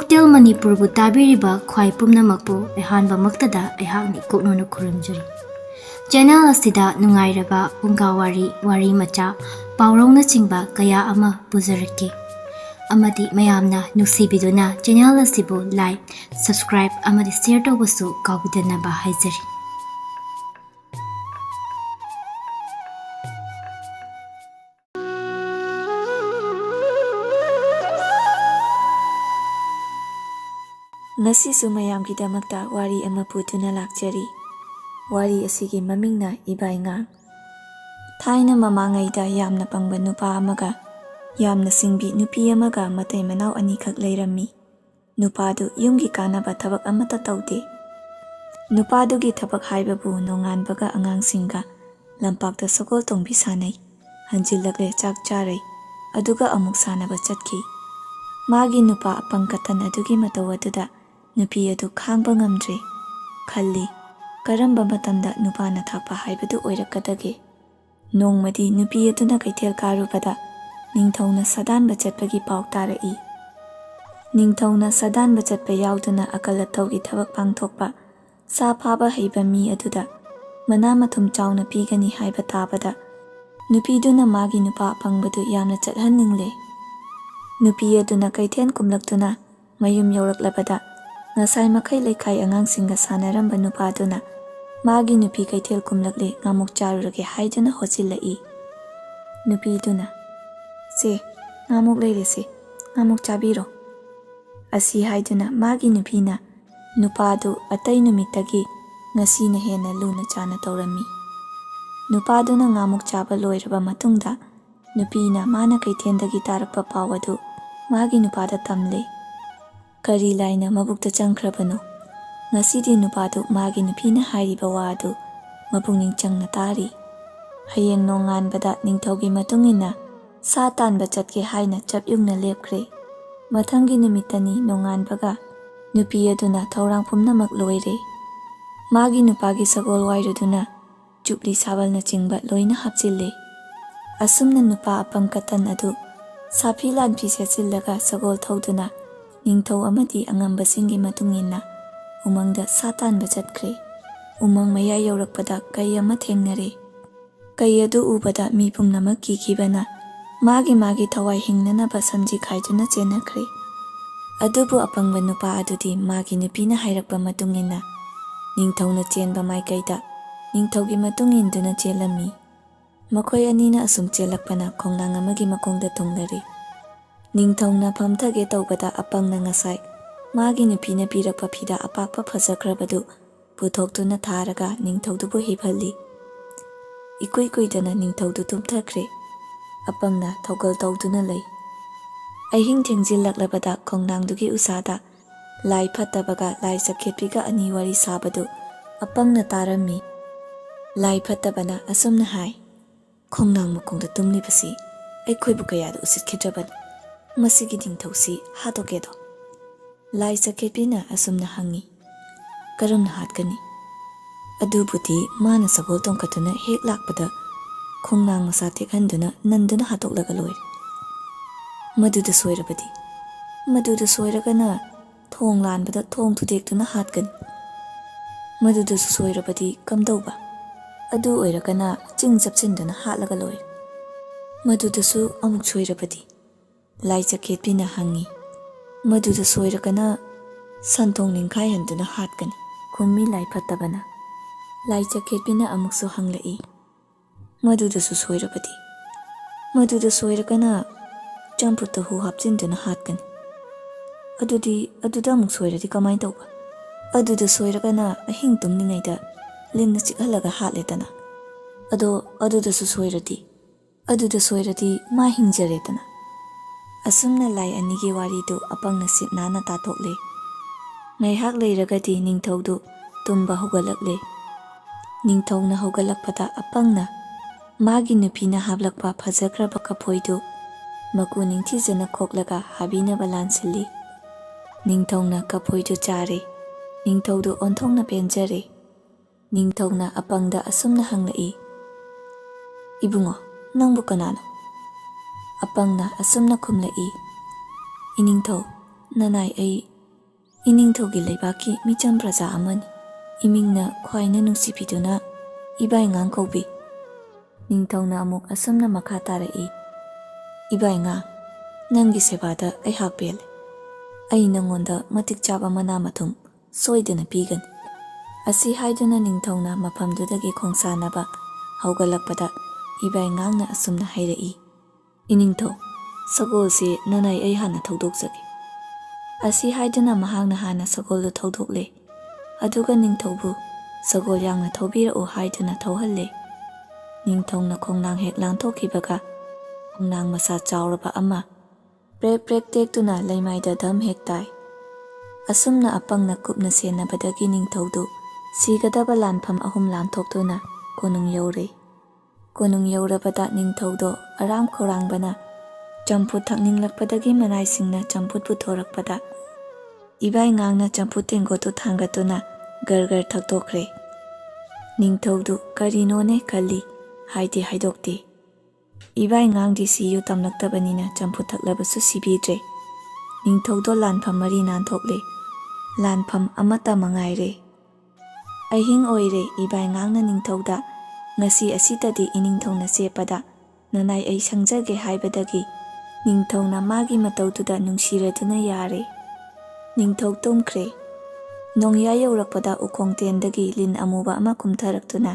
Cocktail ꯃꯅꯤꯄꯨꯔꯕꯨ ꯇꯥꯕꯤꯔꯤꯕ ꯈ꯭ꯋꯥꯏ ꯄꯨꯝꯅꯃꯛꯄꯨ ꯑꯍꯥꯟꯕꯃꯛꯇꯗ ꯑꯩꯍꯥꯛꯅ ꯀꯣꯛꯅꯨꯅ ꯈꯨꯔꯨꯝꯖꯔꯤ꯫ ꯆꯦꯅꯦꯜ ꯑꯁꯤꯗ ꯅꯨꯡꯉꯥꯏꯔꯕ ꯐꯨꯡꯒꯥꯋꯥꯔꯤ, ꯋꯥꯔꯤ ꯃꯆꯥ, ꯄꯥꯎꯔꯧꯅꯆꯤꯡꯕ ꯀꯌꯥ ꯑꯃ ꯄꯨꯖꯔꯛꯀꯦ ꯑꯃꯗꯤ ꯃꯌꯥꯝꯅ ꯅꯨꯡꯁꯤꯕꯤꯗꯨꯅ ꯆꯦꯅꯦꯜ ꯑꯁꯤꯕꯨ ꯂꯥꯏꯛ, ꯁꯕꯁꯀ꯭ꯔꯥꯏꯕ ꯑꯃꯗꯤ ꯁꯦꯌꯔ ꯇꯧꯕꯁꯨ ꯀꯥꯎꯕꯤꯗꯅꯕ ꯍꯥꯏꯖꯔꯤ꯫ ꯉꯁꯤꯁꯨ ꯃꯌꯥꯝꯒꯤꯗꯃꯛꯇ ꯋꯥꯔꯤ ꯑꯃ ꯄꯨꯗꯨꯅ ꯂꯥꯛꯆꯔꯤ꯫ ꯋꯥꯔꯤ ꯑꯁꯤꯒꯤ ꯃꯃꯤꯡꯅ ꯏꯕꯥꯏꯉꯥꯡ꯫ ꯊꯥꯏꯅ ꯃꯃꯥꯡꯉꯩꯗ ꯌꯥꯝꯅ ꯄꯪꯕ ꯅꯨꯄꯥ ꯑꯃꯒ ꯌꯥꯝꯅ ꯁꯤꯡꯕꯤ ꯅꯨꯄꯤ ꯑꯃꯒ ꯃꯇꯩ ꯃꯅꯥꯎ ꯑꯅꯤꯈꯛ ꯂꯩꯔꯝꯃꯤ꯫ ꯅꯨꯄꯥꯗꯨ ꯌꯨꯝꯒꯤ ꯀꯥꯟꯅꯕ ꯊꯕꯛ ꯑꯃꯠꯇ ꯇꯧꯗꯦ꯫ ꯅꯨꯄꯥꯗꯨꯒꯤ ꯊꯕꯛ ꯍꯥꯏꯕꯕꯨ ꯅꯣꯡꯉꯥꯟꯕꯒ ꯑꯉꯥꯡꯁꯤꯡꯒ ꯂꯝꯄꯥꯛꯇ ꯁꯒꯣꯜ ꯇꯣꯡꯕꯤ ꯁꯥꯟꯅꯩ, ꯍꯟꯖꯤꯜꯂꯛꯂꯦ ꯆꯥꯛ ꯆꯥꯔꯩ, ꯑꯗꯨꯒ ꯑꯃꯨꯛ ꯁꯥꯟꯅꯕ ꯆꯠꯈꯤ꯫ ꯃꯥꯒꯤ ꯅꯨꯄꯥ ꯑꯄꯪ ꯀꯊꯟ ꯑꯗꯨꯒꯤ ꯃꯇꯧ ꯑꯗꯨꯗ ꯅꯨꯄꯤ ꯑꯗꯨ ꯈꯥꯡꯕ ꯉꯝꯗ꯭ꯔꯦ꯫ ꯈꯜꯂꯤ, ꯀꯔꯝꯕ ꯃꯇꯝꯗ ꯅꯨꯄꯥꯅ ꯊꯥꯛꯄ ꯍꯥꯏꯕꯗꯨ ꯑꯣꯏꯔꯛꯀꯗꯒꯦ? ꯅꯣꯡꯃꯗꯤ ꯅꯨꯄꯤ ꯑꯗꯨꯅ ꯀꯩꯊꯦꯜ ꯀꯥꯔꯨꯕꯗ ꯅꯤꯡꯊꯧꯅ ꯁꯥꯗꯥꯟꯕ ꯆꯠꯄꯒꯤ ꯄꯥꯎ ꯇꯥꯔꯛꯏ꯫ ꯅꯤꯡꯊꯧꯅ ꯁꯥꯗꯥꯟꯕ ꯆꯠꯄ ꯌꯥꯎꯗꯨꯅ ꯑꯀꯜ ꯑꯊꯧꯒꯤ ꯊꯕꯛ ꯄꯥꯡꯊꯣꯛꯄ ꯁꯥ ꯐꯥꯕ ꯍꯩꯕ ꯃꯤ ꯑꯗꯨꯗ ꯃꯅꯥ ꯃꯊꯨꯝ ꯆꯥꯎꯅ ꯄꯤꯒꯅꯤ ꯍꯥꯏꯕ ꯇꯥꯕꯗ ꯅꯨꯄꯤꯗꯨꯅ ꯃꯥꯒꯤ ꯅꯨꯄꯥ ꯑꯄꯪꯕꯗꯨ ꯌꯥꯝꯅ ꯆꯠꯍꯟꯅꯤꯡꯂꯦ꯫ ꯅꯨꯄꯤ ꯑꯗꯨꯅ ꯀꯩꯊꯦꯜ ꯀꯨꯝꯂꯛꯇꯨꯅ ꯃꯌꯨꯝ ꯌꯧꯔꯛꯂꯕꯗ ꯉꯁꯥꯏ ꯃꯈꯩ ꯂꯩꯀꯥꯏ ꯑꯉꯥꯡꯁꯤꯡꯒ ꯁꯥꯟꯅꯔꯝꯕ ꯅꯨꯄꯥꯗꯨꯅ ꯃꯥꯒꯤ ꯅꯨꯄꯤ ꯀꯩꯊꯦꯜ ꯀꯨꯝꯂꯛꯂꯦ, ꯉꯥꯃꯨꯛ ꯆꯥꯔꯨꯔꯒꯦ ꯍꯥꯏꯗꯨꯅ ꯍꯣꯠꯆꯤꯜꯂꯛꯏ꯫ ꯅꯨꯄꯤꯗꯨꯅ, "ꯁꯦ, ꯉꯥꯃꯨꯛ ꯂꯩꯔꯦꯁꯦ, ꯉꯥꯃꯨꯛ ꯆꯥꯕꯤꯔꯣ" ꯑꯁꯤ ꯍꯥꯏꯗꯨꯅ ꯃꯥꯒꯤ ꯅꯨꯄꯤꯅ ꯅꯨꯄꯥꯗꯨ ꯑꯇꯩ ꯅꯨꯃꯤꯠꯇꯒꯤ ꯉꯁꯤꯅ ꯍꯦꯟꯅ ꯂꯨꯅ ꯆꯥꯅ ꯇꯧꯔꯝꯃꯤ꯫ ꯅꯨꯄꯥꯗꯨꯅ ꯉꯥꯃꯨꯛ ꯆꯥꯕ ꯂꯣꯏꯔꯕ ꯃꯇꯨꯡꯗ ꯅꯨꯄꯤꯅ ꯃꯥꯅ ꯀꯩꯊꯦꯜꯗꯒꯤ ꯇꯥꯔꯛꯄ ꯄꯥꯎ ꯑꯗꯨ ꯃꯥꯒꯤ ꯅꯨꯄꯥꯗ ꯇꯝꯂꯦ꯫ ꯀꯔꯤ ꯂꯥꯏꯅ ꯃꯕꯨꯛꯇ ꯆꯪꯈ꯭ꯔꯕꯅꯣ? ꯉꯁꯤꯗꯤ ꯅꯨꯄꯥꯗꯨ ꯃꯥꯒꯤ ꯅꯨꯄꯤꯅ ꯍꯥꯏꯔꯤꯕ ꯋꯥ ꯑꯗꯨ ꯃꯄꯨꯛꯅꯤꯡ ꯆꯪꯅ ꯇꯥꯔꯤ꯫ ꯍꯌꯦꯡ ꯅꯣꯡꯉꯥꯟꯕꯗ ꯅꯤꯡꯊꯧꯒꯤ ꯃꯇꯨꯡ ꯏꯟꯅ ꯁꯥ ꯇꯥꯟꯕ ꯆꯠꯀꯦ ꯍꯥꯏꯅ ꯆꯞ ꯌꯨꯡꯅ ꯂꯦꯞꯈ꯭ꯔꯦ꯫ ꯃꯊꯪꯒꯤ ꯅꯨꯃꯤꯠꯇꯅꯤ ꯅꯣꯡꯉꯥꯟꯕꯒ ꯅꯨꯄꯤ ꯑꯗꯨꯅ ꯊꯧꯔꯥꯡ ꯄꯨꯝꯅꯃꯛ ꯂꯣꯏꯔꯦ꯫ ꯃꯥꯒꯤ ꯅꯨꯄꯥꯒꯤ ꯁꯒꯣꯜ ꯋꯥꯏꯔꯨꯗꯨꯅ ꯆꯨꯞꯂꯤ ꯁꯥꯕꯜꯅꯆꯤꯡꯕ ꯂꯣꯏꯅ ꯍꯥꯞꯆꯤꯜꯂꯦ꯫ ꯑꯁꯨꯝꯅ ꯅꯨꯄꯥ ꯑꯄꯪ ꯀꯊꯟ ꯑꯗꯨ ꯁꯥꯐꯤ ꯂꯥꯟꯐꯤ ꯁꯦꯠꯆꯤꯜꯂꯒ ꯁꯒꯣꯜ ꯊꯧꯗꯨꯅ ꯅꯤꯡꯊꯧ ꯑꯃꯗꯤ ꯑꯉꯝꯕꯁꯤꯡꯒꯤ ꯃꯇꯨꯡ ꯏꯟꯅ ꯎꯃꯪꯗ ꯁꯥ ꯇꯥꯟꯕ ꯆꯠꯈ꯭ꯔꯦ꯫ ꯎꯃꯪ ꯃꯌꯥꯏ ꯌꯧꯔꯛꯄꯗ ꯀꯩ ꯑꯃ ꯊꯦꯡꯅꯔꯦ꯫ ꯀꯩ ꯑꯗꯨ ꯎꯕꯗ ꯃꯤ ꯄꯨꯝꯅꯃꯛ ꯀꯤꯈꯤꯕꯅ ꯃꯥꯒꯤ ꯊꯋꯥꯏ ꯍꯤꯡꯅꯅꯕ ꯁꯝꯖꯤ ꯈꯥꯏꯗꯨꯅ ꯆꯦꯟꯅꯈ꯭ꯔꯦ꯫ ꯑꯗꯨꯕꯨ ꯑꯄꯪꯕ ꯅꯨꯄꯥ ꯑꯗꯨꯗꯤ ꯃꯥꯒꯤ ꯅꯨꯄꯤꯅ ꯍꯥꯏꯔꯛꯄ ꯃꯇꯨꯡ ꯏꯟꯅ ꯅꯤꯡꯊꯧꯅ ꯆꯦꯟꯕ ꯃꯥꯏꯀꯩꯗ ꯅꯤꯡꯊꯧꯒꯤ ꯃꯇꯨꯡ ꯏꯟꯗꯨꯅ ꯆꯦꯜꯂꯝꯃꯤ꯫ ꯃꯈꯣꯏ ꯑꯅꯤꯅ ꯑꯁꯨꯝ ꯆꯦꯜꯂꯛꯄꯅ ꯈꯣꯡꯅꯥꯡ ꯑꯃꯒꯤ ꯃꯈꯣꯡꯗ ꯊꯨꯡꯂꯔꯦ꯫ ꯅꯤꯡꯊꯧꯅ ꯐꯝꯊꯒꯦ ꯇꯧꯕꯗ ꯑꯄꯪꯅ ꯉꯁꯥꯏ ꯃꯥꯒꯤ ꯅꯨꯄꯤꯅ ꯄꯤꯔꯛꯄ ꯐꯤꯗꯥ ꯑꯄꯥꯛꯄ ꯐꯖꯈ꯭ꯔꯕꯗꯨ ꯄꯨꯊꯣꯛꯇꯨꯅ ꯊꯥꯔꯒ ꯅꯤꯡꯊꯧꯗꯨꯕꯨ ꯍꯤꯞꯍꯜꯂꯤ꯫ ꯏꯀꯨꯏ ꯀꯨꯏꯗꯅ ꯅꯤꯡꯊꯧꯗꯨ ꯇꯨꯝꯊꯈ꯭ꯔꯦ꯫ ꯑꯄꯪꯅ ꯊꯧꯒꯜ ꯇꯧꯗꯨꯅ ꯂꯩ꯫ ꯑꯍꯤꯡ ꯊꯦꯡꯖꯤꯜꯂꯛꯂꯕꯗ ꯈꯣꯡꯅꯥꯡꯗꯨꯒꯤ ꯎꯁꯥꯗ ꯂꯥꯏ ꯐꯠꯇꯕꯒ ꯂꯥꯏ ꯆꯠꯈꯦꯠꯄꯤꯒ ꯑꯅꯤ ꯋꯥꯔꯤ ꯁꯥꯕꯗꯨ ꯑꯄꯪꯅ ꯇꯥꯔꯝꯃꯤ꯫ ꯂꯥꯏ ꯐꯠꯇꯕꯅ ꯑꯁꯨꯝꯅ ꯍꯥꯏ, "ꯈꯣꯡꯅꯥꯡ ꯃꯈꯣꯡꯗ ꯇꯨꯝꯂꯤꯕꯁꯤ ꯑꯩꯈꯣꯏꯕꯨ ꯀꯌꯥꯗ ꯎꯁꯤꯠꯈꯤꯗ꯭ꯔꯕꯅꯤ, ꯃꯁꯤꯒꯤ ꯅꯤꯡꯊꯧꯁꯤ ꯍꯥꯠꯇꯣꯛꯀꯦꯗꯣ?" ꯂꯥꯏ ꯆꯠꯈꯦꯠꯄꯤꯅ ꯑꯁꯨꯝꯅ ꯍꯪꯉꯤ, "ꯀꯔꯝꯅ ꯍꯥꯠꯀꯅꯤ? ꯑꯗꯨꯕꯨꯗꯤ ꯃꯥꯅ ꯁꯒꯣꯜ ꯇꯣꯡꯈꯠꯇꯨꯅ ꯍꯦꯛ ꯂꯥꯛꯄꯗ ꯈꯣꯡꯅꯥꯡ ꯃꯁꯥ ꯇꯦꯛꯍꯟꯗꯨꯅ ꯅꯟꯗꯨꯅ ꯍꯥꯠꯇꯣꯛꯂꯒ ꯂꯣꯏꯔꯦ꯫ ꯃꯗꯨꯗ ꯁꯣꯏꯔꯕꯗꯤ? ꯃꯗꯨꯗ ꯁꯣꯏꯔꯒꯅ ꯊꯣꯡ ꯂꯥꯟꯕꯗ ꯊꯣꯡ ꯊꯨꯗꯦꯛꯇꯨꯅ ꯍꯥꯠꯀꯅꯤ꯫ ꯃꯗꯨꯗꯁꯨ ꯁꯣꯏꯔꯕꯗꯤ ꯀꯝꯗꯧꯕ? ꯑꯗꯨ ꯑꯣꯏꯔꯒꯅ ꯆꯤꯡ ꯆꯞꯁꯤꯟꯗꯨꯅ ꯍꯥꯠꯂꯒ ꯂꯣꯏꯔꯦ꯫ ꯃꯗꯨꯗꯁꯨ ꯑꯃꯨꯛ ꯁꯣꯏꯔꯕꯗꯤ?" ꯂꯥꯏ ꯆꯠꯈꯦꯠꯄꯤꯅ ꯍꯪꯉꯤ, "ꯃꯗꯨꯗ ꯁꯣꯏꯔꯒꯅ ꯁꯟꯊꯣꯡ ꯅꯤꯡꯈꯥꯏꯍꯟꯗꯨꯅ ꯍꯥꯠꯀꯅꯤ" ꯈꯨꯝꯃꯤ ꯂꯥꯏ ꯐꯠꯇꯕꯅ꯫ ꯂꯥꯏ ꯆꯠꯈꯦꯠꯄꯤꯅ ꯑꯃꯨꯛꯁꯨ ꯍꯪꯂꯛꯏ, "ꯃꯗꯨꯗꯁꯨ ꯁꯣꯏꯔꯕꯗꯤ?" "ꯃꯗꯨꯗ ꯁꯣꯏꯔꯒꯅ ꯆꯝꯐꯨꯠꯇ ꯍꯨ ꯍꯥꯞꯆꯤꯟꯗꯨꯅ ꯍꯥꯠꯀꯅꯤ." ꯑꯗꯨꯗ ꯑꯃꯨꯛ ꯁꯣꯏꯔꯗꯤ ꯀꯃꯥꯏꯅ ꯇꯧꯕ? "ꯑꯗꯨꯗ ꯁꯣꯏꯔꯒꯅ ꯑꯍꯤꯡ ꯇꯨꯝꯂꯤꯉꯩꯗ ꯂꯤꯟꯅ ꯆꯤꯛꯍꯜꯂꯒ ꯍꯥꯠꯂꯦꯗꯅ." "ꯑꯗꯣ ꯑꯗꯨꯗꯁꯨ ꯁꯣꯏꯔꯗꯤ?" "ꯑꯗꯨꯗ ꯁꯣꯏꯔꯗꯤ ꯃꯥ ꯍꯤꯡꯖꯔꯦꯗꯅ." ꯑꯁꯨꯝꯅ ꯂꯥꯏ ꯑꯅꯤꯒꯤ ꯋꯥꯔꯤꯗꯨ ꯑꯄꯪꯅ ꯁꯤꯠ ꯅꯥꯟꯅ ꯇꯥꯊꯣꯛꯂꯦ꯫ ꯉꯥꯏꯍꯥꯛ ꯂꯩꯔꯒꯗꯤ ꯅꯤꯡꯊꯧꯗꯨ ꯇꯨꯝꯕ ꯍꯧꯒꯠꯂꯛꯂꯦ꯫ ꯅꯤꯡꯊꯧꯅ ꯍꯧꯒꯠꯂꯛꯄꯗ ꯑꯄꯪꯅ ꯃꯥꯒꯤ ꯅꯨꯄꯤꯅ ꯍꯥꯞꯂꯛꯄ ꯐꯖꯈ꯭ꯔꯕ ꯀꯐꯣꯏꯗꯨ ꯃꯀꯨ ꯅꯤꯡꯊꯤꯖꯅ ꯈꯣꯛꯂꯒ ꯍꯥꯕꯤꯅꯕ ꯂꯥꯟꯁꯤꯜꯂꯤ꯫ ꯅꯤꯡꯊꯧꯅ ꯀꯐꯣꯏꯗꯨ ꯆꯥꯔꯦ꯫ ꯅꯤꯡꯊꯧꯗꯨ ꯑꯣꯟꯊꯣꯛꯅ ꯄꯦꯟꯖꯔꯦ꯫ ꯅꯤꯡꯊꯧꯅ ꯑꯄꯪꯗ ꯑꯁꯨꯝꯅ ꯍꯪꯂꯛꯏ, "ꯏꯕꯨꯡꯉꯣ, ꯅꯪꯕꯨ ꯀꯅꯥꯅꯣ?" ꯑꯄꯪꯅ ꯑꯁꯨꯝꯅ ꯈꯨꯝꯂꯛꯏ, "ꯏꯅꯤꯡꯊꯧ, ꯅꯅꯥꯏ ꯑꯩ ꯏꯅꯤꯡꯊꯧꯒꯤ ꯂꯩꯕꯥꯛꯀꯤ ꯃꯤꯆꯝ ꯄ꯭ꯔꯖꯥ ꯑꯃꯅꯤ꯫ ꯏꯃꯤꯡꯅ ꯈ꯭ꯋꯥꯏꯅ ꯅꯨꯡꯁꯤꯕꯤꯗꯨꯅ ꯏꯕꯥꯏꯉꯥꯡ ꯀꯧꯕꯤ꯫ ꯅꯤꯡꯊꯧꯅ ꯑꯃꯨꯛ ꯑꯁꯨꯝꯅ ꯃꯈꯥ ꯇꯥꯔꯛꯏ, ꯏꯕꯥꯏꯉꯥꯡ, ꯅꯪꯒꯤ ꯁꯦꯕꯥꯗ ꯑꯩꯍꯥꯛ ꯄꯦꯜꯂꯦ꯫ ꯑꯩ ꯅꯪꯉꯣꯟꯗ ꯃꯇꯤꯛ ꯆꯥꯕ ꯃꯅꯥ ꯃꯊꯨꯝ ꯁꯣꯏꯗꯅ ꯄꯤꯒꯅꯤ꯫ ꯑꯁꯤ ꯍꯥꯏꯗꯨꯅ ꯅꯤꯡꯊꯧꯅ ꯃꯐꯝꯗꯨꯗꯒꯤ ꯈꯣꯡꯁꯥꯟꯅꯕ ꯍꯧꯒꯠꯂꯛꯄꯗ ꯏꯕꯥꯏꯉꯥꯡꯅ ꯑꯁꯨꯝꯅ ꯍꯥꯏꯔꯛꯏ, ꯏꯅꯤꯡꯊꯧ, ꯁꯒꯣꯜꯁꯤ ꯅꯅꯥꯏ ꯑꯩ ꯍꯥꯟꯅ ꯊꯧꯗꯣꯛꯆꯒꯦ꯫ ꯑꯁꯤ ꯍꯥꯏꯗꯨꯅ ꯃꯍꯥꯛꯅ ꯍꯥꯟꯅ ꯁꯒꯣꯜꯗꯨ ꯊꯧꯗꯣꯛꯂꯦ꯫ ꯑꯗꯨꯒ ꯅꯤꯡꯊꯧꯕꯨ ꯁꯒꯣꯜ ꯌꯥꯡꯅ ꯊꯧꯕꯤꯔꯛꯎ ꯍꯥꯏꯗꯨꯅ ꯊꯧꯍꯜꯂꯦ꯫ ꯅꯤꯡꯊꯧꯅ ꯈꯣꯡꯅꯥꯡ ꯍꯦꯛ ꯂꯥꯟꯊꯣꯛꯈꯤꯕꯒ ꯈꯣꯡꯅꯥꯡ ꯃꯁꯥ ꯆꯥꯎꯔꯕ ꯑꯃ ꯄ꯭ꯔꯦꯛ ꯄ꯭ꯔꯦꯛ ꯇꯦꯛꯇꯨꯅ ꯂꯩꯃꯥꯏꯗ ꯙꯝ ꯍꯦꯛ ꯇꯥꯏ꯫ ꯑꯁꯨꯝꯅ ꯑꯄꯪꯅ ꯀꯨꯞꯅ ꯁꯦꯟꯅꯕꯗꯒꯤ ꯅꯤꯡꯊꯧꯗꯨ ꯁꯤꯒꯗꯕ ꯂꯥꯟꯐꯝ 3 ꯂꯥꯟꯊꯣꯛꯇꯨꯅ ꯀꯣꯅꯨꯡ ꯌꯧꯔꯦ꯫ ꯀꯣꯅꯨꯡ ꯌꯧꯔꯕꯗ ꯅꯤꯡꯊꯧꯗꯣ ꯑꯔꯥꯝ ꯈꯧꯔꯥꯡꯕꯅ ꯆꯝꯐꯨꯠ ꯊꯛꯅꯤꯡꯂꯛꯄꯗꯒꯤ ꯃꯅꯥꯏꯁꯤꯡꯅ ꯆꯝꯐꯨꯠ ꯄꯨꯊꯣꯔꯛꯄꯗ ꯏꯕꯥꯏꯉꯥꯡꯅ ꯆꯝꯐꯨꯠ ꯇꯦꯡꯀꯣꯠꯇꯨ ꯊꯥꯡꯒꯠꯇꯨꯅ ꯒꯔ ꯊꯛꯇꯣꯛꯈ꯭ꯔꯦ꯫ ꯅꯤꯡꯊꯧꯗꯨ ꯀꯔꯤꯅꯣꯅꯦ ꯈꯜꯂꯤ, ꯍꯥꯏꯗꯤ ꯍꯥꯏꯗꯣꯛꯇꯦ꯫ ꯏꯕꯥꯏꯉꯥꯡꯗꯤ ꯁꯤꯌꯨ ꯇꯝꯂꯛꯇꯕꯅꯤꯅ ꯆꯝꯐꯨꯠ ꯊꯛꯂꯕꯁꯨ ꯁꯤꯕꯤꯗ꯭ꯔꯦ꯫ ꯅꯤꯡꯊꯧꯗꯣ ꯂꯥꯟꯐꯝ 4 ꯅꯥꯟꯊꯣꯛꯂꯦ꯫ ꯂꯥꯟꯐꯝ ꯑꯃꯠꯇ ꯃꯉꯥꯏꯔꯦ꯫ ꯑꯍꯤꯡ ꯑꯣꯏꯔꯦ꯫ ꯏꯕꯥꯏꯉꯥꯡꯅ ꯅꯤꯡꯊꯧꯗ ꯉꯁꯤ ꯑꯁꯤꯗꯗꯤ ꯏꯅꯤꯡꯊꯧꯅ ꯆꯦꯞꯄꯗ ꯅꯅꯥꯏ ꯑꯩ ꯁꯪꯖꯒꯦ ꯍꯥꯏꯕꯗꯒꯤ ꯅꯤꯡꯊꯧꯅ ꯃꯥꯒꯤ ꯃꯇꯧꯗꯨꯗ ꯅꯨꯡꯁꯤꯔꯗꯨꯅ ꯌꯥꯔꯦ꯫ ꯅꯤꯡꯊꯧ ꯇꯨꯝꯈ꯭ꯔꯦ꯫ ꯅꯣꯡꯌꯥꯏ ꯌꯧꯔꯛꯄꯗ ꯎꯈꯣꯡꯇꯦꯟꯗꯒꯤ ꯂꯤꯟ ꯑꯃꯨꯕ ꯑꯃ ꯀꯨꯝꯊꯔꯛꯇꯨꯅ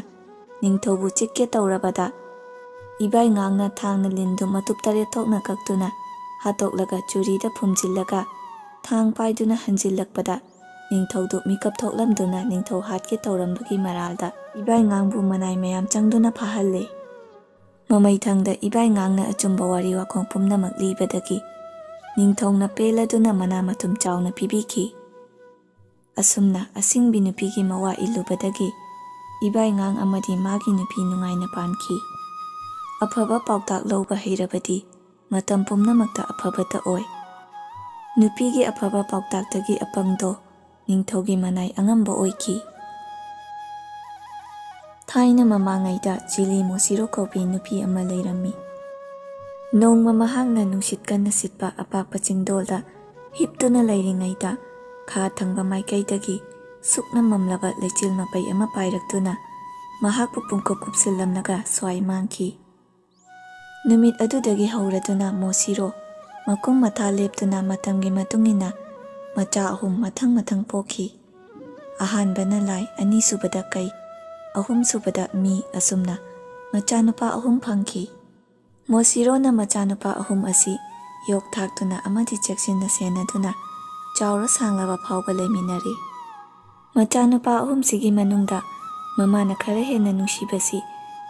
ꯅꯤꯡꯊꯧꯕꯨ ꯆꯤꯛꯀꯦ ꯇꯧꯔꯕꯗ ꯏꯕꯥꯏꯉꯥꯡꯅ ꯊꯥꯡꯅ ꯂꯤꯟꯗꯨ ꯃꯇꯨꯞ 8 ꯊꯣꯛꯅ ꯀꯛꯇꯨꯅ ꯍꯥꯠꯇꯣꯛꯂꯒ ꯆꯨꯔꯤꯗ ꯐꯨꯝꯖꯤꯜꯂꯒ ꯊꯥꯡ ꯄꯥꯏꯗꯨꯅ ꯍꯟꯖꯤꯜꯂꯛꯄꯗ ꯅꯤꯡꯊꯧꯗꯨ ꯃꯤꯀꯞ ꯊꯣꯛꯂꯝꯗꯨꯅ ꯅꯤꯡꯊꯧ ꯍꯥꯠꯀꯦ ꯇꯧꯔꯝꯕꯒꯤ ꯃꯔꯥꯜꯗ ꯏꯕꯥꯏꯉꯥꯡꯕꯨ ꯃꯅꯥꯏ ꯃꯌꯥꯝ ꯆꯪꯗꯨꯅ ꯐꯥꯍꯜꯂꯦ꯫ ꯃꯃꯩꯊꯪꯗ ꯏꯕꯥꯏꯉꯥꯡꯅ ꯑꯆꯨꯝꯕ ꯋꯥꯔꯤ ꯋꯥꯈꯣꯡ ꯄꯨꯝꯅꯃꯛ ꯂꯤꯕꯗꯒꯤ ꯅꯤꯡꯊꯧꯅ ꯄꯦꯜꯂꯗꯨꯅ ꯃꯅꯥ ꯃꯊꯨꯝ ꯆꯥꯎꯅ ꯄꯤꯕꯤꯈꯤ꯫ ꯑꯁꯨꯝꯅ ꯑꯁꯤꯡꯕꯤ ꯅꯨꯄꯤꯒꯤ ꯃꯋꯥ ꯏꯜꯂꯨꯕꯗꯒꯤ ꯏꯕꯥꯏꯉꯥꯡ ꯑꯃꯗꯤ ꯃꯥꯒꯤ ꯅꯨꯄꯤ ꯅꯨꯡꯉꯥꯏꯅ ꯄꯥꯟꯈꯤ꯫ ꯑꯐꯕ ꯄꯥꯎꯇꯥꯛ ꯂꯧꯕ ꯍꯩꯔꯕꯗꯤ ꯃꯇꯝ ꯄꯨꯝꯅꯃꯛꯇ ꯑꯐꯕꯇ ꯑꯣꯏ꯫ ꯅꯨꯄꯤꯒꯤ ꯑꯐꯕ ꯄꯥꯎꯇꯥꯛꯇꯒꯤ ꯑꯄꯪꯗꯣ ꯅꯤꯡꯊꯧꯒꯤ ꯃꯅꯥꯏ ꯑꯉꯝꯕ ꯑꯣꯏꯈꯤ꯫ ꯊꯥꯏꯅ ꯃꯃꯥꯡꯉꯩꯗ ꯆꯤꯂꯤ ꯃꯣꯁꯤꯔꯣ ꯀꯧꯕꯤ ꯅꯨꯄꯤ ꯑꯃ ꯂꯩꯔꯝꯃꯤ꯫ ꯅꯣꯡꯃ ꯃꯍꯥꯛꯅ ꯅꯨꯡꯁꯤꯠ ꯀꯟꯅ ꯁꯤꯠꯄ ꯑꯄꯥꯛꯄ ꯆꯤꯡꯗꯣꯜꯗ ꯍꯤꯞꯇꯨꯅ ꯂꯩꯔꯤꯉꯩꯗ ꯈꯥ ꯊꯪꯕ ꯃꯥꯏꯀꯩꯗꯒꯤ ꯁꯨꯛꯅ ꯃꯝꯂꯕ ꯂꯩꯆꯤꯜ ꯃꯄꯩ ꯑꯃ ꯄꯥꯏꯔꯛꯇꯨꯅ ꯃꯍꯥꯛꯄꯨ ꯄꯨꯡꯀꯨꯞ ꯀꯨꯞꯁꯤꯜꯂꯝꯂꯒ ꯁ꯭ꯋꯥꯏ ꯃꯥꯡꯈꯤ꯫ ꯅꯨꯃꯤꯠ ꯑꯗꯨꯗꯒꯤ ꯍꯧꯔꯗꯨꯅ ꯃꯣꯁꯤꯔꯣ ꯃꯀꯨꯝ ꯃꯊꯥ ꯂꯦꯞꯇꯨꯅ ꯃꯇꯝꯒꯤ ꯃꯇꯨꯡꯏꯟꯅ ꯃꯆꯥ 3 ꯃꯊꯪ ꯃꯊꯪ ꯄꯣꯛꯈꯤ꯫ ꯑꯍꯥꯟꯕꯅ ꯂꯥꯏ, ꯑꯅꯤꯁꯨꯕꯗ ꯀꯩ, ꯑꯍꯨꯝꯁꯨꯕꯗ ꯃꯤ, ꯑꯁꯨꯝꯅ ꯃꯆꯥꯅꯨꯄꯥ 3 ꯐꯪꯈꯤ꯫ ꯃꯣꯁꯤꯔꯣꯅ ꯃꯆꯥꯅꯨꯄꯥ 3 ꯑꯁꯤ ꯌꯣꯛ ꯊꯥꯛꯇꯨꯅ ꯑꯃꯗꯤ ꯆꯦꯛꯁꯤꯟꯅ ꯁꯦꯟꯅꯗꯨꯅ ꯆꯥꯎꯔ ꯁꯥꯡꯂꯕ ꯐꯥꯎꯕ ꯂꯩꯃꯤꯟꯅꯔꯦ꯫ ꯃꯆꯥꯅꯨꯄꯥ 3ꯁꯤꯒꯤ ꯃꯅꯨꯡꯗ ꯃꯃꯥꯅ ꯈꯔ ꯍꯦꯟꯅ ꯅꯨꯡꯁꯤꯕꯁꯤ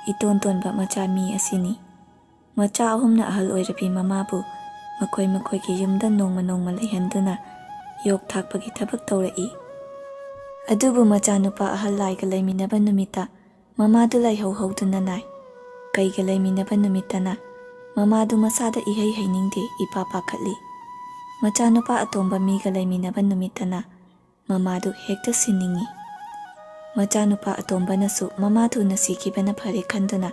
ꯏꯇꯣꯟ ꯇꯣꯟꯕ ꯃꯆꯥ ꯃꯤ ꯑꯁꯤꯅꯤ꯫ ꯃꯆꯥ 3ꯅ ꯑꯍꯜ ꯑꯣꯏꯔꯕꯤ ꯃꯃꯥꯕꯨ ꯃꯈꯣꯏꯒꯤ ꯌꯨꯝꯗ ꯅꯣꯡꯃ ꯅꯣꯡꯃ ꯂꯩꯍꯟꯗꯨꯅ ꯌꯣꯛ ꯊꯥꯛꯄꯒꯤ ꯊꯕꯛ ꯇꯧꯔꯛꯏ꯫ ꯑꯗꯨꯕꯨ ꯃꯆꯥꯅꯨꯄꯥ ꯑꯍꯜ ꯂꯥꯏꯒ ꯂꯩꯃꯤꯟꯅꯕ ꯅꯨꯃꯤꯠꯇ ꯃꯃꯥꯗꯨ ꯂꯥꯏꯍꯧ ꯍꯧꯗꯨꯅ ꯅꯥꯏ꯫ ꯀꯩꯒ ꯂꯩꯃꯤꯟꯅꯕ ꯅꯨꯃꯤꯠꯇꯅ ꯃꯃꯥꯗꯨ ꯃꯁꯥꯗ ꯏꯍꯩ ꯍꯩꯅꯤꯡꯗꯦ, ꯏꯄꯥ ꯄꯥꯈꯠꯂꯤ꯫ ꯃꯆꯥꯅꯨꯄꯥ ꯑꯇꯣꯝꯕ ꯃꯤꯒ ꯂꯩꯃꯤꯟꯅꯕ ꯅꯨꯃꯤꯠꯇꯅ ꯃꯃꯥꯗꯨ ꯍꯦꯛꯇ ꯁꯤꯅꯤꯡꯏ꯫ ꯃꯆꯥꯅꯨꯄꯥ ꯑꯇꯣꯝꯕꯅꯁꯨ ꯃꯃꯥ ꯊꯨꯅ ꯁꯤꯈꯤꯕꯅ ꯐꯔꯦ ꯈꯟꯗꯨꯅ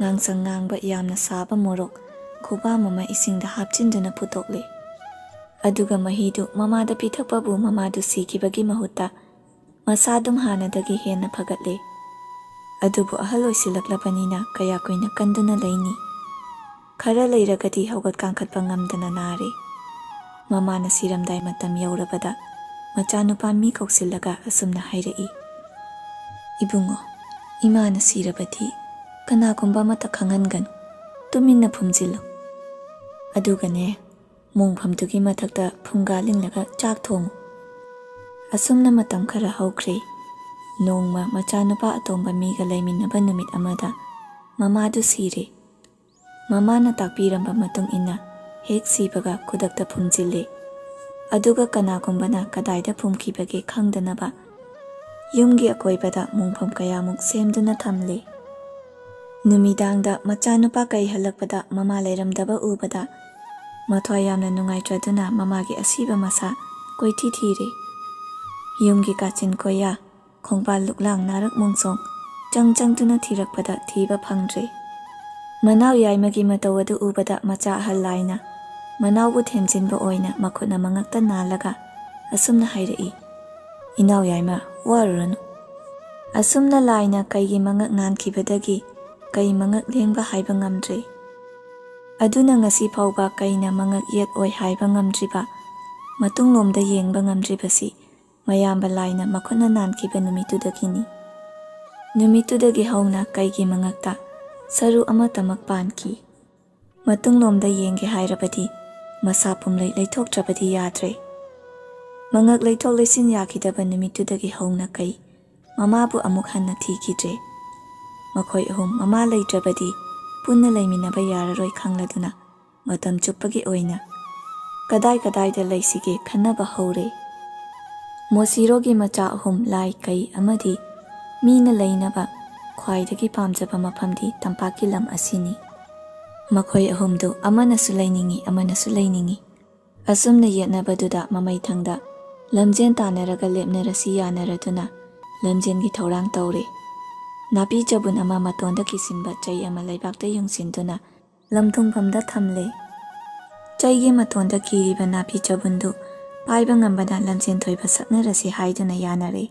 ꯉꯥꯡꯁꯪ ꯉꯥꯡꯕ ꯌꯥꯝꯅ ꯁꯥꯕ ꯃꯣꯔꯣꯛ ꯈꯨꯕꯥꯝ ꯑꯃ ꯏꯁꯤꯡꯗ ꯍꯥꯞꯆꯤꯟꯗꯨꯅ ꯐꯨꯠꯇꯣꯛꯂꯦ꯫ ꯑꯗꯨꯒ ꯃꯍꯤꯗꯨ ꯃꯃꯥꯗ ꯄꯤꯊꯛꯄꯕꯨ ꯃꯃꯥꯗꯨ ꯁꯤꯈꯤꯕꯒꯤ ꯃꯍꯨꯠꯇ ꯃꯁꯥꯗꯨꯝ ꯍꯥꯟꯅꯗꯒꯤ ꯍꯦꯟꯅ ꯐꯒꯠꯂꯦ꯫ ꯑꯗꯨꯕꯨ ꯑꯍꯜ ꯑꯣꯏꯁꯤꯜꯂꯛꯂꯕꯅꯤꯅ ꯀꯌꯥ ꯀꯨꯏꯅ ꯀꯟꯗꯨꯅ ꯂꯩꯅꯤ? ꯈꯔ ꯂꯩꯔꯒꯗꯤ ꯍꯧꯒꯠ ꯀꯥꯡꯈꯠꯄ ꯉꯝꯗꯅ ꯅꯥꯔꯦ꯫ ꯃꯃꯥꯅ ꯁꯤꯔꯝꯗꯥꯏ ꯃꯇꯝ ꯌꯧꯔꯕꯗ ꯃꯆꯥꯅꯨꯄꯥ ꯃꯤ ꯀꯧꯁꯤꯜꯂꯒ ꯑꯁꯨꯝꯅ ꯍꯥꯏꯔꯛꯏ, ꯏꯕꯨꯡꯉꯣ, ꯏꯃꯥꯅ ꯁꯤꯔꯕꯗꯤ ꯀꯅꯥꯒꯨꯝꯕ ꯑꯃꯠꯇ ꯈꯪꯍꯟꯒꯅꯨ, ꯇꯨꯃꯤꯟꯅ ꯐꯨꯝꯖꯤꯜꯂꯨ꯫ ꯑꯗꯨꯒꯅꯦ, ꯃꯣꯡꯐꯝꯗꯨꯒꯤ ꯃꯊꯛꯇ ꯐꯨꯡꯒꯥ ꯂꯤꯡꯂꯒ ꯆꯥꯛ ꯊꯣꯡꯉꯨ꯫ ꯑꯁꯨꯝꯅ ꯃꯇꯝ ꯈꯔ ꯍꯧꯈ꯭ꯔꯦ꯫ ꯅꯣꯡꯃ ꯃꯆꯥꯅꯨꯄꯥ ꯑꯇꯣꯝꯕ ꯃꯤꯒ ꯂꯩꯃꯤꯟꯅꯕ ꯅꯨꯃꯤꯠ ꯑꯃꯗ ꯃꯃꯥꯗꯨ ꯁꯤꯔꯦ꯫ ꯃꯃꯥꯅ ꯇꯥꯛꯄꯤꯔꯝꯕ ꯃꯇꯨꯡ ꯏꯟꯅ ꯍꯦꯛ ꯁꯤꯕꯒ ꯈꯨꯗꯛꯇ ꯐꯨꯝꯖꯤꯜꯂꯦ꯫ ꯑꯗꯨꯒ ꯀꯅꯥꯒꯨꯝꯕꯅ ꯀꯗꯥꯏꯗ ꯐꯨꯝꯈꯤꯕꯒꯦ ꯈꯪꯗꯅꯕ ꯌꯨꯝꯒꯤ ꯑꯀꯣꯏꯕꯗ ꯃꯣꯡꯐꯝ ꯀꯌꯥꯃꯨꯛ ꯁꯦꯝꯗꯨꯅ ꯊꯝꯂꯦ꯫ ꯅꯨꯃꯤꯗꯥꯡꯗ ꯃꯆꯥꯅꯨꯄꯥ ꯀꯩ ꯍꯜꯂꯛꯄꯗ ꯃꯃꯥ ꯂꯩꯔꯝꯗꯕ ꯎꯕꯗ ꯃꯊ꯭ꯋꯥꯏ ꯌꯥꯝꯅ ꯅꯨꯡꯉꯥꯏꯇ꯭ꯔꯗꯨꯅ ꯃꯃꯥꯒꯤ ꯑꯁꯤꯕ ꯃꯁꯥ ꯀꯣꯏꯊꯤ ꯊꯤꯔꯦ꯫ ꯌꯨꯝꯒꯤ ꯀꯥꯆꯤꯟ ꯀꯣꯏꯌꯥ, ꯈꯣꯡꯕꯥꯜ ꯂꯨꯛꯂꯥꯡ, ꯅꯥꯔꯛ ꯃꯣꯡꯁꯣꯡ ꯆꯪꯗꯨꯅ ꯊꯤꯔꯛꯄꯗ ꯊꯤꯕ ꯐꯪꯗ꯭ꯔꯦ꯫ ꯃꯅꯥꯎ ꯌꯥꯏꯃꯒꯤ ꯃꯇꯧ ꯑꯗꯨ ꯎꯕꯗ ꯃꯆꯥ ꯑꯍꯜ ꯂꯥꯏꯅ ꯃꯅꯥꯎꯕꯨ ꯊꯦꯝꯖꯤꯟꯕ ꯑꯣꯏꯅ ꯃꯈꯨꯠꯅ ꯃꯉꯛꯇ ꯅꯥꯜꯂꯒ ꯑꯁꯨꯝꯅ ꯍꯥꯏꯔꯛꯏ, "ꯏꯅꯥꯎ ꯌꯥꯏꯃ, ꯋꯥꯔꯨꯔꯅꯨ꯫ ꯑꯁꯨꯝꯅ ꯂꯥꯏꯅ ꯀꯩꯒꯤ ꯃꯉꯛ ꯅꯥꯟꯈꯤꯕꯗꯒꯤ ꯀꯩ ꯃꯉꯛ ꯂꯦꯡꯕ ꯍꯥꯏꯕ ꯉꯝꯗ꯭ꯔꯦ꯫ ꯑꯗꯨꯅ ꯉꯁꯤ ꯐꯥꯎꯕ ꯀꯩꯅ ꯃꯉꯛ ꯌꯦꯠ ꯑꯣꯏ ꯍꯥꯏꯕ ꯉꯝꯗ꯭ꯔꯤꯕ, ꯃꯇꯨꯡꯂꯣꯝꯗ ꯌꯦꯡꯕ ꯉꯝꯗ꯭ꯔꯤꯕꯁꯤ ꯃꯌꯥꯝꯕ ꯂꯥꯏꯅ ꯃꯈꯨꯠꯅ ꯅꯥꯟꯈꯤꯕ ꯅꯨꯃꯤꯠꯇꯨꯗꯒꯤꯅꯤ꯫ ꯅꯨꯃꯤꯠꯇꯨꯗꯒꯤ ꯍꯧꯅ ꯀꯩꯒꯤ ꯃꯉꯛꯇ ꯁꯔꯨ ꯑꯃꯇꯃꯛ ꯄꯥꯟꯈꯤ꯫ ꯃꯇꯨꯡꯂꯣꯝꯗ ꯌꯦꯡꯒꯦ ꯍꯥꯏꯔꯕꯗꯤ ꯃꯁꯥ ꯄꯨꯝꯂꯩ ꯂꯩꯊꯣꯛꯇ꯭ꯔꯕꯗꯤ ꯌꯥꯗ꯭ꯔꯦ꯫ ꯃꯉꯛ ꯂꯩꯊꯣꯛ ꯂꯩꯁꯤꯟ ꯌꯥꯈꯤꯗꯕ ꯅꯨꯃꯤꯠꯇꯨꯗꯒꯤ ꯍꯧꯅ ꯀꯩ ꯃꯃꯥꯕꯨ ꯑꯃꯨꯛ ꯍꯟꯅ ꯊꯤꯈꯤꯗ꯭ꯔꯦ꯫ ꯃꯈꯣꯏ ꯑꯍꯨꯝ ꯃꯃꯥ ꯂꯩꯇ꯭ꯔꯕꯗꯤ ꯄꯨꯟꯅ ꯂꯩꯃꯤꯟꯅꯕ ꯌꯥꯔꯔꯣꯏ ꯈꯪꯂꯗꯨꯅ ꯃꯇꯝ ꯆꯨꯞꯄꯒꯤ ꯑꯣꯏꯅ ꯀꯗꯥꯏꯗ ꯂꯩꯁꯤꯒꯦ ꯈꯟꯅꯕ ꯍꯧꯔꯦ꯫ ꯃꯣꯁꯤꯔꯣꯒꯤ ꯃꯆꯥ ꯑꯍꯨꯝ ꯂꯥꯏ, ꯀꯩ ꯑꯃꯗꯤ ꯃꯤꯅ ꯂꯩꯅꯕ ꯈ꯭ꯋꯥꯏꯗꯒꯤ ꯄꯥꯝꯖꯕ ꯃꯐꯝꯗꯤ ꯇꯝꯄꯥꯛꯀꯤ ꯂꯝ ꯑꯁꯤꯅꯤ꯫ ꯃꯈꯣꯏ ꯑꯍꯨꯝꯗꯨ ꯑꯃꯅꯁꯨ ꯂꯩꯅꯤꯡꯉꯤ, ꯑꯃꯅꯁꯨ ꯂꯩꯅꯤꯡꯉꯤ꯫ ꯑꯁꯨꯝꯅ ꯌꯦꯠꯅꯕꯗꯨꯗ ꯃꯃꯩꯊꯪꯗ ꯂꯝꯖꯦꯟ ꯇꯥꯟꯅꯔꯒ ꯂꯦꯞꯅꯔꯁꯤ ꯌꯥꯅꯔꯗꯨꯅ ꯂꯝꯖꯦꯟꯒꯤ ꯊꯧꯔꯥꯡ ꯇꯧꯔꯦ꯫ ꯅꯥꯄꯤ ꯆꯕꯨꯟ ꯑꯃ ꯃꯇꯣꯟꯗ ꯀꯤꯁꯤꯟꯕ ꯆꯩ ꯑꯃ ꯂꯩꯕꯥꯛꯇ ꯌꯨꯡꯁꯤꯟꯗꯨꯅ ꯂꯝꯊꯨꯡꯐꯝꯗ ꯊꯝꯂꯦ꯫ ꯆꯩꯒꯤ ꯃꯇꯣꯟꯗ ꯀꯤꯔꯤꯕ ꯅꯥꯄꯤ ꯆꯕꯨꯟꯗꯨ ꯄꯥꯏꯕ ꯉꯝꯕꯅ ꯂꯝꯖꯦꯟ ꯊꯣꯏꯕ ꯁꯛꯅꯔꯁꯤ ꯍꯥꯏꯗꯨꯅ ꯌꯥꯅꯔꯦ꯫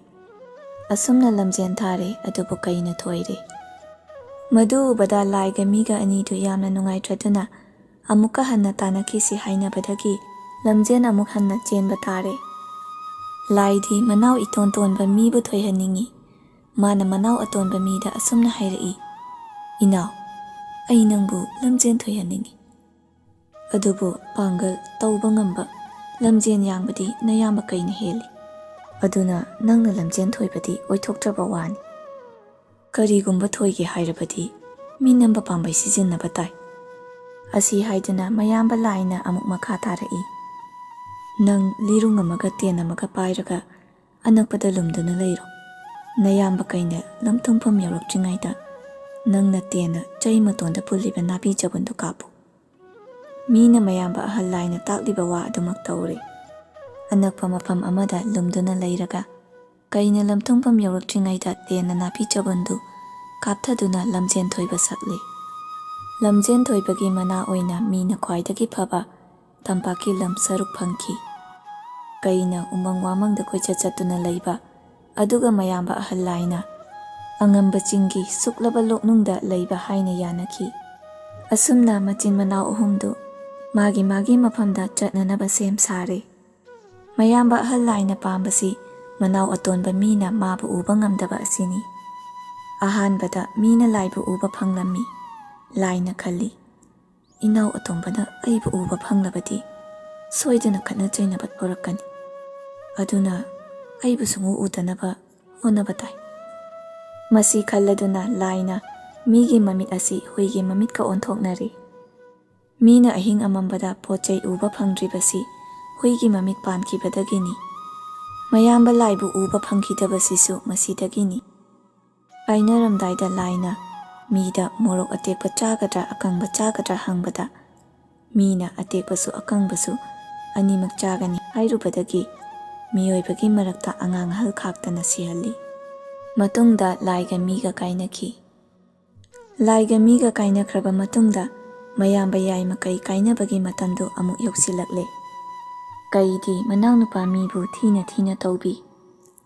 ꯑꯁꯨꯝꯅ ꯂꯝꯖꯦꯟ ꯊꯥꯔꯦ, ꯑꯗꯨꯕꯨ ꯀꯩꯅ ꯊꯣꯏꯔꯦ꯫ ꯃꯗꯨ ꯎꯕꯗ ꯂꯥꯏꯒ ꯃꯤꯒ ꯑꯅꯤꯗꯨ ꯌꯥꯝꯅ ꯅꯨꯡꯉꯥꯏꯇ꯭ꯔꯗꯨꯅ ꯑꯃꯨꯛꯀ ꯍꯟꯅ ꯇꯥꯟꯅꯈꯤꯁꯤ ꯍꯥꯏꯅꯕꯗꯒꯤ ꯂꯝꯖꯦꯟ ꯑꯃꯨꯛ ꯍꯟꯅ ꯆꯦꯟꯕ ꯇꯥꯔꯦ꯫ ꯂꯥꯏꯗꯤ ꯃꯅꯥꯎ ꯏꯇꯣꯟ ꯇꯣꯟꯕ ꯃꯤꯕꯨ ꯊꯣꯏꯍꯟꯅꯤꯡꯉꯤ꯫ ꯃꯥꯅ ꯃꯅꯥꯎ ꯑꯇꯣꯟꯕ ꯃꯤꯗ ꯑꯁꯨꯝꯅ ꯍꯥꯏꯔꯛꯏ, "ꯏꯅꯥꯎ, ꯑꯩ ꯅꯪꯕꯨ ꯂꯝꯖꯦꯟ ꯊꯣꯏꯍꯟꯅꯤꯡꯉꯤ꯫ ꯑꯗꯨꯕꯨ ꯄꯥꯡꯒꯜ ꯇꯧꯕ ꯉꯝꯕ ꯂꯝꯖꯦꯟ ꯌꯥꯡꯕꯗꯤ ꯅꯌꯥꯝꯕ ꯀꯩꯅ ꯍꯦꯜꯂꯤ꯫ ꯑꯗꯨꯅ ꯅꯪꯅ ꯂꯝꯖꯦꯟ ꯊꯣꯏꯕꯗꯤ ꯑꯣꯏꯊꯣꯛꯇ꯭ꯔꯕ ꯋꯥꯅꯤ꯫ ꯀꯔꯤꯒꯨꯝꯕ ꯊꯣꯏꯒꯦ ꯍꯥꯏꯔꯕꯗꯤ ꯃꯤ ꯅꯝꯕ ꯄꯥꯝꯕꯩ ꯁꯤꯖꯤꯟꯅꯕ ꯇꯥꯏ"꯫ ꯑꯁꯤ ꯍꯥꯏꯗꯨꯅ ꯃꯌꯥꯝꯕ ꯂꯥꯏꯅ ꯑꯃꯨꯛ ꯃꯈꯥ ꯇꯥꯔꯛꯏ, "ꯅꯪ ꯂꯤꯔꯨꯡ ꯑꯃꯒ ꯇꯦꯟ ꯑꯃꯒ ꯄꯥꯏꯔꯒ ꯑꯅꯛꯄꯗ ꯂꯨꯝꯗꯨꯅ ꯂꯩꯔꯣ꯫ ꯅꯌꯥꯝꯕ ꯀꯩꯅ ꯂꯝꯊꯨꯡꯐꯝ ꯌꯧꯔꯛꯇ꯭ꯔꯤꯉꯩꯗ ꯅꯪꯅ ꯇꯦꯟꯅ ꯆꯩ ꯃꯇꯣꯟꯗ ꯄꯨꯜꯂꯤꯕ ꯅꯥꯄꯤ ꯆꯕꯨꯟꯗꯨ ꯀꯥꯞꯄꯨ"꯫ ꯃꯤꯅ ꯃꯌꯥꯝꯕ ꯑꯍꯜ ꯂꯥꯏꯅ ꯇꯥꯛꯂꯤꯕ ꯋꯥ ꯑꯗꯨꯃꯛ ꯇꯧꯔꯦ꯫ ꯑꯅꯛꯄ ꯃꯐꯝ ꯑꯃꯗ ꯂꯨꯝꯗꯨꯅ ꯂꯩꯔꯒ ꯀꯩꯅ ꯂꯝꯊꯨꯡꯐꯝ ꯌꯧꯔꯛꯇ꯭ꯔꯤꯉꯩꯗ ꯇꯦꯟꯅ ꯅꯥꯄꯤ ꯆꯕꯨꯟꯗꯨ ꯀꯥꯞꯊꯗꯨꯅ ꯂꯝꯖꯦꯟ ꯊꯣꯏꯕ ꯁꯛꯂꯦ꯫ ꯂꯝꯖꯦꯟ ꯊꯣꯏꯕꯒꯤ ꯃꯅꯥ ꯑꯣꯏꯅ ꯃꯤꯅ ꯈ꯭ꯋꯥꯏꯗꯒꯤ ꯐꯕ ꯇꯝꯄꯥꯛꯀꯤ ꯂꯝ ꯁꯔꯨꯛ ꯐꯪꯈꯤ꯫ ꯀꯩꯅ ꯎꯃꯪ ꯋꯥꯃꯪꯗ ꯀꯣꯏꯆꯠ ꯆꯠꯇꯨꯅ ꯂꯩꯕ, ꯑꯗꯨꯒ ꯃꯌꯥꯝꯕ ꯑꯍꯜ ꯂꯥꯏꯅ ꯑꯉꯝꯕ ꯆꯤꯡꯒꯤ ꯁꯨꯛꯂꯕ ꯂꯣꯛꯅꯨꯡꯗ ꯂꯩꯕ ꯍꯥꯏꯅ ꯌꯥꯅꯈꯤ꯫ ꯑꯁꯨꯝꯅ ꯃꯆꯤꯟ ꯃꯅꯥꯎ ꯑꯍꯨꯝꯗꯨ ꯃꯥꯒꯤ ꯃꯐꯝꯗ ꯆꯠꯅꯅꯕ ꯁꯦꯝ ꯁꯥꯔꯦ꯫ ꯃꯌꯥꯝꯕ ꯑꯍꯜ ꯂꯥꯏꯅ ꯄꯥꯝꯕꯁꯤ ꯃꯅꯥꯎ ꯑꯇꯣꯟꯕ ꯃꯤꯅ ꯃꯥꯕꯨ ꯎꯕ ꯉꯝꯗꯕ ꯑꯁꯤꯅꯤ꯫ ꯑꯍꯥꯟꯕꯗ ꯃꯤꯅ ꯂꯥꯏꯕꯨ ꯎꯕ ꯐꯪꯂꯝꯃꯤ꯫ ꯂꯥꯏꯅ ꯈꯜꯂꯤ, "ꯏꯅꯥꯎ ꯑꯇꯣꯝꯕꯅ ꯑꯩꯕꯨ ꯎꯕ ꯐꯪꯂꯕꯗꯤ ꯁꯣꯏꯗꯅ ꯈꯠꯅ ꯆꯩꯅꯕ ꯊꯣꯔꯛꯀꯅꯤ꯫ ꯑꯗꯨꯅ ꯑꯩꯕꯨ ꯁꯨꯡꯎ ꯎꯗꯅꯕ ꯍꯣꯠꯅꯕ ꯇꯥꯏ"꯫ ꯃꯁꯤ ꯈꯜꯂꯗꯨꯅ ꯂꯥꯏꯅ ꯃꯤꯒꯤ ꯃꯃꯤꯠ ꯑꯁꯤ ꯍꯨꯏꯒꯤ ꯃꯃꯤꯠꯀ ꯑꯣꯟꯊꯣꯛꯅꯔꯦ꯫ ꯃꯤꯅ ꯑꯍꯤꯡ ꯑꯃꯝꯕꯗ ꯄꯣꯠ ꯆꯩ ꯎꯕ ꯐꯪꯗ꯭ꯔꯤꯕꯁꯤ ꯍꯨꯏꯒꯤ ꯃꯃꯤꯠ ꯄꯥꯟꯈꯤꯕꯗꯒꯤꯅꯤ꯫ ꯃꯌꯥꯝꯕ ꯂꯥꯏꯕꯨ ꯎꯕ ꯐꯪꯈꯤꯗꯕꯁꯤꯁꯨ ꯃꯁꯤꯗꯒꯤꯅꯤ꯫ ꯀꯥꯏꯅꯔꯝꯗꯥꯏꯗ ꯂꯥꯏꯅ ꯃꯤꯗ ꯃꯣꯔꯣꯛ ꯑꯇꯦꯛꯄ ꯆꯥꯒꯗ꯭ꯔꯥ ꯑꯀꯪꯕ ꯆꯥꯒꯗ꯭ꯔꯥ ꯍꯪꯕꯗ ꯃꯤꯅ ꯑꯇꯦꯛꯄꯁꯨ ꯑꯀꯪꯕꯁꯨ ꯑꯅꯤꯃꯛ ꯆꯥꯒꯅꯤ ꯍꯥꯏꯔꯨꯕꯗꯒꯤ ꯃꯤꯑꯣꯏꯕꯒꯤ ꯃꯔꯛꯇ ꯑꯉꯥꯡ ꯑꯍꯜ ꯈꯥꯛꯇꯅ ꯁꯤꯍꯜꯂꯤ꯫ ꯃꯇꯨꯡꯗ ꯂꯥꯏꯒ ꯃꯤꯒ ꯀꯥꯏꯅꯈꯤ꯫ ꯂꯥꯏꯒ ꯃꯤꯒ ꯀꯥꯏꯅꯈ꯭ꯔꯕ ꯃꯇꯨꯡꯗ ꯃꯌꯥꯝꯕ ꯌꯥꯏꯃ ꯀꯩ ꯀꯥꯏꯅꯕꯒꯤ ꯃꯇꯝꯗꯨ ꯑꯃꯨꯛ ꯌꯧꯁꯤꯜꯂꯛꯂꯦ꯫ ꯀꯩꯗꯤ ꯃꯅꯥꯎꯅꯨꯄꯥ ꯃꯤꯕꯨ ꯊꯤꯅ ꯊꯤꯅ ꯇꯧꯕꯤ꯫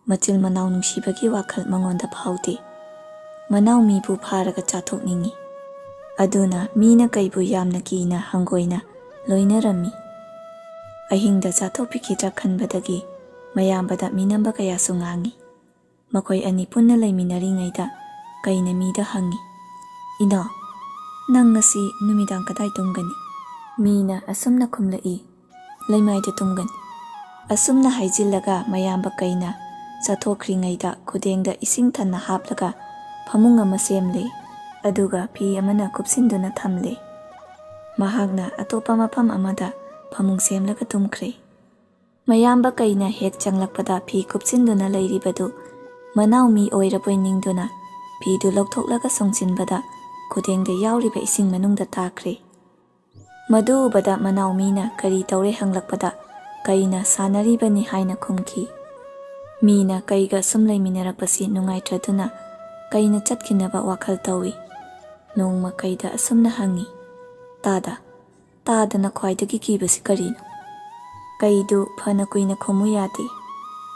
ꯃꯆꯤꯜ ꯃꯅꯥꯎ ꯅꯨꯡꯁꯤꯕꯒꯤ ꯋꯥꯈꯜ ꯃꯉꯣꯟꯗ ꯐꯥꯎꯗꯦ꯫ ꯃꯅꯥꯎ ꯃꯤꯕꯨ ꯐꯥꯔꯒ ꯆꯥꯊꯣꯛꯅꯤꯡꯉꯤ꯫ ꯑꯗꯨꯅ ꯃꯤꯅ ꯀꯩꯕꯨ ꯌꯥꯝꯅ ꯀꯤꯅ ꯍꯪꯒꯣꯏꯅ ꯂꯣꯏꯅꯔꯝꯃꯤ꯫ ꯑꯍꯤꯡꯗ ꯆꯥꯊꯣꯛꯄꯤꯈꯤꯗ꯭ꯔꯥ ꯈꯟꯕꯗꯒꯤ ꯃꯌꯥꯝꯕꯗ ꯃꯤꯅꯝꯕ ꯀꯌꯥꯁꯨ ꯉꯥꯡꯉꯤ꯫ ꯃꯈꯣꯏ ꯑꯅꯤ ꯄꯨꯟꯅ ꯂꯩꯃꯤꯟꯅꯔꯤꯉꯩꯗ ꯀꯩꯅ ꯃꯤꯗ ꯍꯪꯉꯤ, "ꯏꯅꯥꯎ, ꯅꯪ ꯉꯁꯤ ꯅꯨꯃꯤꯗꯥꯡ ꯀꯗꯥꯏ ꯇꯨꯝꯒꯅꯤ"? ꯃꯤꯅ ꯑꯁꯨꯝꯅ ꯈꯨꯝꯂꯛꯏ, "ꯂꯩꯃꯥꯏꯗ ꯇꯨꯝꯒꯅꯤ"꯫ ꯑꯁꯨꯝꯅ ꯍꯥꯏꯖꯤꯜꯂꯒ ꯃꯌꯥꯝꯕ ꯀꯩꯅ ꯆꯠꯊꯣꯛꯈ꯭ꯔꯤꯉꯩꯗ ꯈꯨꯗꯦꯡꯗ ꯏꯁꯤꯡ ꯊꯟꯅ ꯍꯥꯞꯂꯒ ꯐꯃꯨꯡ ꯑꯃ ꯁꯦꯝꯂꯦ, ꯑꯗꯨꯒ ꯐꯤ ꯑꯃꯅ ꯀꯨꯞꯁꯤꯟꯗꯨꯅ ꯊꯝꯂꯦ꯫ ꯃꯍꯥꯛꯅ ꯑꯇꯣꯞꯄ ꯃꯐꯝ ꯑꯃꯗ ꯐꯃꯨꯡ ꯁꯦꯝꯂꯒ ꯇꯨꯝꯈ꯭ꯔꯦ꯫ ꯃꯌꯥꯝꯕ ꯀꯩꯅ ꯍꯦꯛ ꯆꯪꯂꯛꯄꯗ ꯐꯤ ꯀꯨꯞꯁꯤꯟꯗꯨꯅ ꯂꯩꯔꯤꯕꯗꯨ ꯃꯅꯥꯎ ꯃꯤ ꯑꯣꯏꯔꯕꯣꯏ ꯅꯤꯡꯗꯨꯅ ꯐꯤꯗꯨ ꯂꯧꯊꯣꯛꯂꯒ ꯁꯨꯡꯆꯤꯟꯕꯗ ꯈꯨꯗꯦꯡꯗ ꯌꯥꯎꯔꯤꯕ ꯏꯁꯤꯡ ꯃꯅꯨꯡꯗ ꯇꯥꯈ꯭ꯔꯦ꯫ ꯃꯗꯨ ꯎꯕꯗ ꯃꯅꯥꯎ ꯃꯤꯅ ꯀꯔꯤ ꯇꯧꯔꯦ ꯍꯪꯂꯛꯄꯗ ꯀꯩꯅ ꯁꯥꯟꯅꯔꯤꯕꯅꯤ ꯍꯥꯏꯅ ꯈꯨꯝꯈꯤ꯫ ꯃꯤꯅ ꯀꯩꯒ ꯁꯨꯝ ꯂꯩꯃꯤꯟꯅꯔꯛꯄꯁꯤ ꯅꯨꯡꯉꯥꯏꯇ꯭ꯔꯗꯨꯅ ꯀꯩꯅ ꯆꯠꯈꯤꯅꯕ ꯋꯥꯈꯜ ꯇꯧꯏ꯫ ꯅꯣꯡꯃ ꯀꯩꯗ ꯑꯁꯨꯝꯅ ꯍꯪꯉꯤ, "ꯇꯥꯗ, ꯇꯥꯗꯅ ꯈ꯭ꯋꯥꯏꯗꯒꯤ ꯀꯤꯕꯁꯤ ꯀꯔꯤꯅꯣ"? ꯀꯩꯗꯨ ꯐꯅ ꯀꯨꯏꯅ ꯈꯨꯝꯃꯨ ꯌꯥꯗꯦ꯫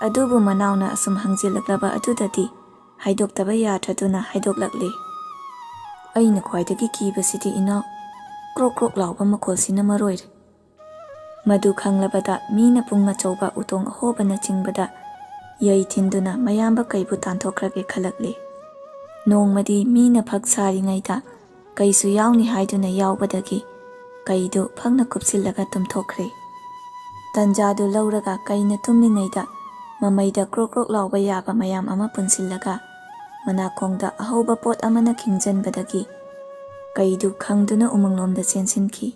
ꯑꯗꯨꯕꯨ ꯃꯅꯥꯎꯅ ꯑꯁꯨꯝ ꯍꯪꯖꯤꯜꯂꯛꯂꯕ ꯑꯗꯨꯗꯗꯤ ꯍꯥꯏꯗꯣꯛꯇꯕ ꯌꯥꯗ꯭ꯔꯗꯨꯅ ꯍꯥꯏꯗꯣꯛꯂꯛꯂꯦ꯫ ꯑꯩꯅ ꯈ꯭ꯋꯥꯏꯗꯒꯤ ꯀꯤꯕꯁꯤꯗꯤ ꯏꯅꯥꯎ, ꯀ꯭ꯔꯣꯛ ꯀ꯭ꯔꯣꯛ ꯂꯥꯎꯕ ꯃꯈꯣꯜꯁꯤꯅ ꯃꯔꯣꯏꯔꯦ꯫ ꯃꯗꯨ ꯈꯪꯂꯕꯗ ꯃꯤꯅ ꯄꯨꯡ ꯑꯆꯧꯕ ꯎꯇꯣꯡ ꯑꯍꯣꯕꯅꯆꯤꯡꯕꯗ ꯌꯩ ꯊꯤꯟꯗꯨꯅ ꯃꯌꯥꯝꯕ ꯀꯩꯕꯨ ꯇꯥꯟꯊꯣꯛꯈ꯭ꯔꯒꯦ ꯈꯜꯂꯛꯂꯦ꯫ ꯅꯣꯡꯃꯗꯤ ꯃꯤꯅ ꯐꯛ ꯁꯥꯔꯤꯉꯩꯗ ꯀꯩꯁꯨ ꯌꯥꯎꯅꯤ ꯍꯥꯏꯗꯨꯅ ꯌꯥꯎꯕꯗꯒꯤ ꯀꯩꯗꯨ ꯐꯛꯅ ꯀꯨꯞꯁꯤꯜꯂꯒ ꯇꯨꯝꯊꯣꯛꯈ꯭ꯔꯦ꯫ ꯇꯟꯖꯥꯗꯨ ꯂꯧꯔꯒ ꯀꯩꯅ ꯇꯨꯝꯂꯤꯉꯩꯗ ꯃꯃꯩꯗ ꯀ꯭ꯔꯣꯛ ꯀ꯭ꯔꯣꯛ ꯂꯥꯎꯕ ꯌꯥꯕ ꯃꯌꯥꯝ ꯑꯃ ꯄꯨꯟꯁꯤꯜꯂꯒ ꯃꯅꯥꯀꯣꯡꯗ ꯑꯍꯧꯕ ꯄꯣꯠ ꯑꯃꯅ ꯈꯤꯡꯖꯟꯕꯗꯒꯤ ꯀꯩꯗꯨ ꯈꯪꯗꯨꯅ ꯎꯃꯪꯂꯣꯝꯗ ꯆꯦꯟꯁꯤꯟꯈꯤ꯫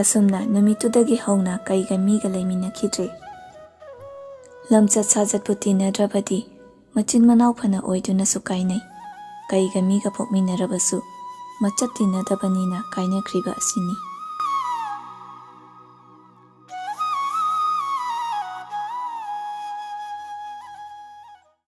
ꯑꯁꯨꯝꯅ ꯅꯨꯃꯤꯠꯇꯨꯗꯒꯤ ꯍꯧꯅ ꯀꯩꯒ ꯃꯤꯒ ꯂꯩꯃꯤꯟꯅꯈꯤꯗ꯭ꯔꯦ꯫ ꯂꯝꯆꯠ ꯁꯥꯖꯠꯄꯨ ꯇꯤꯟꯅꯗ꯭ꯔꯕꯗꯤ ꯃꯆꯤꯟ ꯃꯅꯥꯎ ꯐꯅ ꯑꯣꯏꯗꯨꯅꯁꯨ ꯀꯥꯏꯅꯩ꯫ ꯀꯩꯒ ꯃꯤꯒ ꯄꯣꯛꯃꯤꯟꯅꯔꯕꯁꯨ ꯃꯆꯠ ꯇꯤꯟꯅꯗꯕꯅꯤꯅ ꯀꯥꯏꯅꯈ꯭ꯔꯤꯕ ꯑꯁꯤꯅꯤ꯫